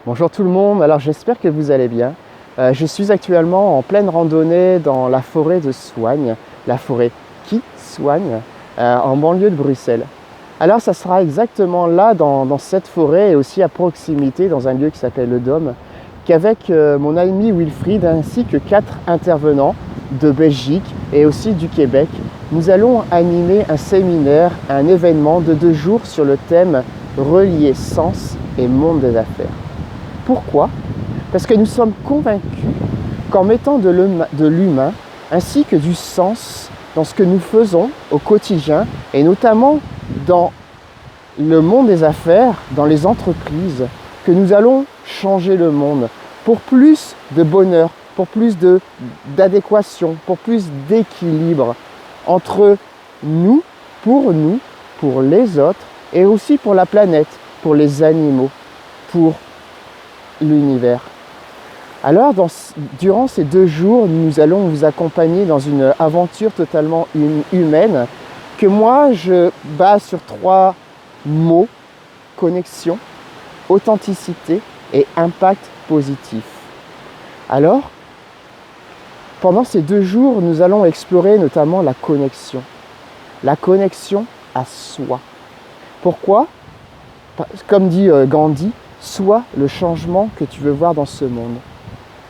Bonjour tout le monde, alors j'espère que vous allez bien. Je suis actuellement en pleine randonnée dans la forêt de Soignes, la forêt qui soigne, en banlieue de Bruxelles. Alors ça sera exactement là, dans cette forêt et aussi à proximité, dans un lieu qui s'appelle le Dôme, qu'avec mon ami Wilfried ainsi que 4 intervenants de Belgique et aussi du Québec, nous allons animer un séminaire, un événement de 2 jours sur le thème « Relier sens et monde des affaires ». Pourquoi ? Parce que nous sommes convaincus qu'en mettant de l'humain ainsi que du sens dans ce que nous faisons au quotidien et notamment dans le monde des affaires, dans les entreprises, que nous allons changer le monde pour plus de bonheur, pour plus d'adéquation, pour plus d'équilibre entre nous, pour les autres et aussi pour la planète, pour les animaux, pour l'univers. Alors, durant ces 2 jours, nous allons vous accompagner dans une aventure totalement humaine que moi, je base sur 3 mots: connexion, authenticité et impact positif. Alors, pendant ces 2 jours, nous allons explorer notamment la connexion à soi. Pourquoi ? Comme dit Gandhi, sois le changement que tu veux voir dans ce monde.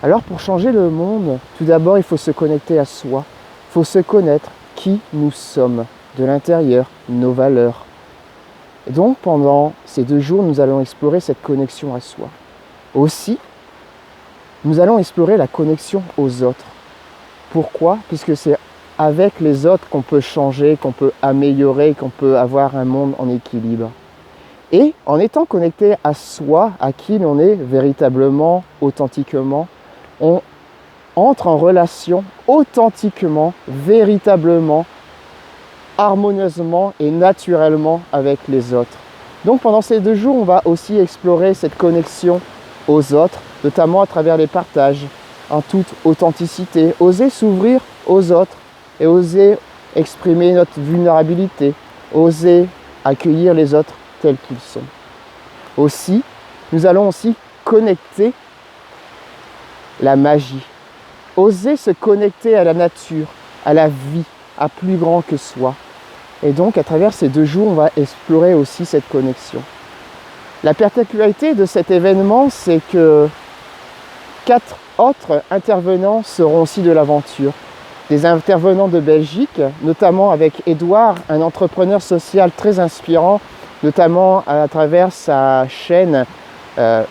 Alors pour changer le monde, tout d'abord il faut se connecter à soi. Il faut se connaître qui nous sommes, de l'intérieur, nos valeurs. Et donc pendant ces 2 jours, nous allons explorer cette connexion à soi. Aussi, nous allons explorer la connexion aux autres. Pourquoi ? Puisque c'est avec les autres qu'on peut changer, qu'on peut améliorer, qu'on peut avoir un monde en équilibre. Et en étant connecté à soi, à qui l'on est véritablement, authentiquement, on entre en relation authentiquement, véritablement, harmonieusement et naturellement avec les autres. Donc pendant ces 2 jours, on va aussi explorer cette connexion aux autres, notamment à travers les partages, en toute authenticité, oser s'ouvrir aux autres et oser exprimer notre vulnérabilité, oser accueillir les autres tels qu'ils sont. Aussi, nous allons aussi connecter la magie. Oser se connecter à la nature, à la vie, à plus grand que soi. Et donc, à travers ces 2 jours, on va explorer aussi cette connexion. La particularité de cet événement, c'est que 4 autres intervenants seront aussi de l'aventure. Des intervenants de Belgique, notamment avec Edouard, un entrepreneur social très inspirant, notamment à travers sa chaîne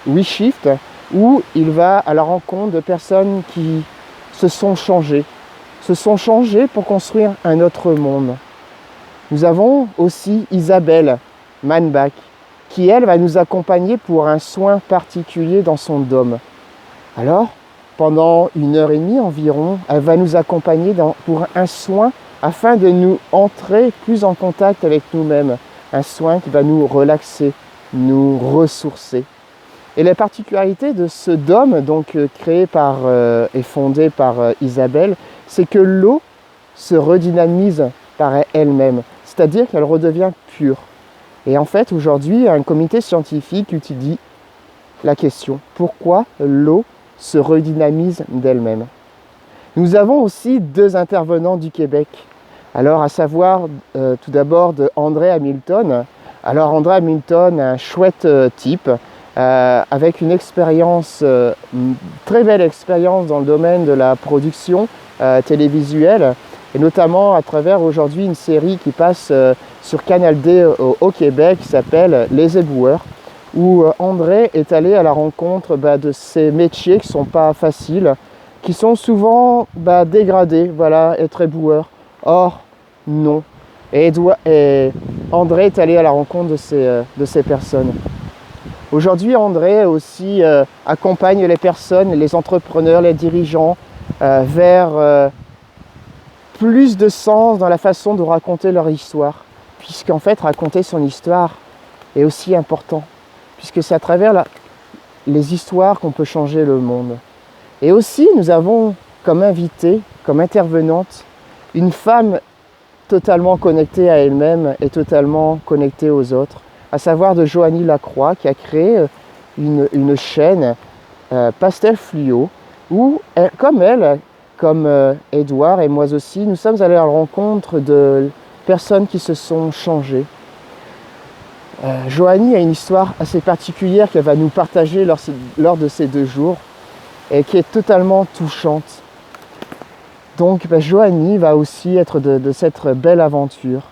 WeShift, où il va à la rencontre de personnes qui se sont changées pour construire un autre monde. Nous avons aussi Isabelle Manbach, qui elle va nous accompagner pour un soin particulier dans son dôme. Alors, pendant 1h30 environ, elle va nous accompagner pour un soin afin de nous entrer plus en contact avec nous-mêmes. Un soin qui va nous relaxer, nous ressourcer. Et la particularité de ce dôme, donc créé et fondé par Isabelle, c'est que l'eau se redynamise par elle-même, c'est-à-dire qu'elle redevient pure. Et en fait, aujourd'hui, un comité scientifique étudie la question: pourquoi l'eau se redynamise d'elle-même ? Nous avons aussi 2 intervenants du Québec. Alors, à savoir, tout d'abord, de André Hamilton. Alors, André Hamilton, un chouette type, avec une expérience, très belle expérience dans le domaine de la production télévisuelle, et notamment à travers aujourd'hui une série qui passe sur Canal D au Québec, qui s'appelle Les Éboueurs, où André est allé à la rencontre de ces métiers qui ne sont pas faciles, qui sont souvent dégradés, voilà, être éboueur. Or, non. Et André est allé à la rencontre de ces personnes. Aujourd'hui, André aussi accompagne les personnes, les entrepreneurs, les dirigeants vers plus de sens dans la façon de raconter leur histoire. Puisqu'en fait, raconter son histoire est aussi important. Puisque c'est à travers les histoires qu'on peut changer le monde. Et aussi, nous avons comme invitée, comme intervenante, une femme totalement connectée à elle-même et totalement connectée aux autres, à savoir de Joanie Lacroix, qui a créé une chaîne pastel fluo où, comme Edouard et moi aussi, nous sommes allés à la rencontre de personnes qui se sont changées. Joanie a une histoire assez particulière qu'elle va nous partager lors de ces 2 jours et qui est totalement touchante. Donc Joanie va aussi être de cette belle aventure.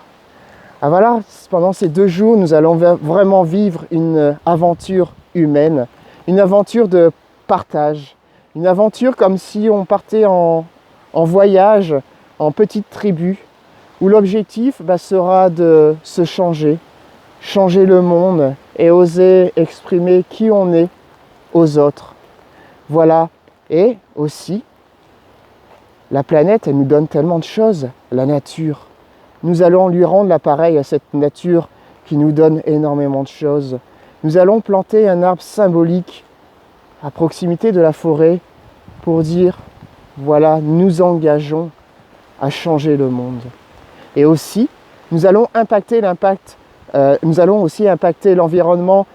Ah voilà, pendant ces 2 jours, nous allons vraiment vivre une aventure humaine, une aventure de partage, une aventure comme si on partait en voyage, en petite tribu, où l'objectif sera de se changer le monde et oser exprimer qui on est aux autres. Voilà, et aussi, la planète, elle nous donne tellement de choses, la nature. Nous allons lui rendre l'appareil à cette nature qui nous donne énormément de choses. Nous allons planter un arbre symbolique à proximité de la forêt pour dire, voilà, nous engageons à changer le monde. Et aussi, nous allons aussi impacter l'environnement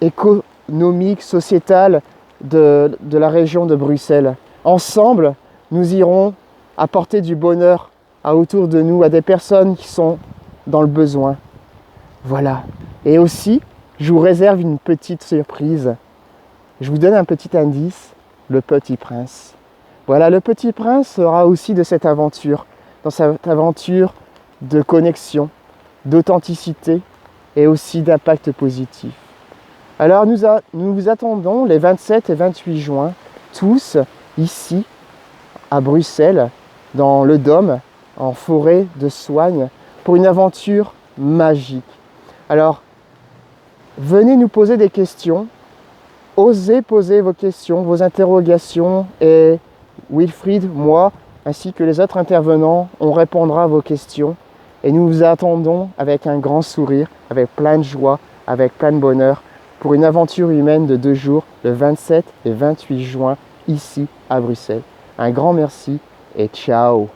économique, sociétal de la région de Bruxelles. Ensemble, nous irons apporter du bonheur autour de nous, à des personnes qui sont dans le besoin. Voilà. Et aussi, je vous réserve une petite surprise. Je vous donne un petit indice, le Petit Prince. Voilà, le Petit Prince sera aussi de cette aventure, dans cette aventure de connexion, d'authenticité et aussi d'impact positif. Alors nous vous attendons les 27 et 28 juin, tous ici à Bruxelles, dans le Dôme, en forêt de Soignes, pour une aventure magique. Alors, venez nous poser des questions, osez poser vos questions, vos interrogations, et Wilfried, moi, ainsi que les autres intervenants, on répondra à vos questions. Et nous vous attendons avec un grand sourire, avec plein de joie, avec plein de bonheur, pour une aventure humaine de 2 jours, le 27 et 28 juin, ici à Bruxelles. Un grand merci et ciao!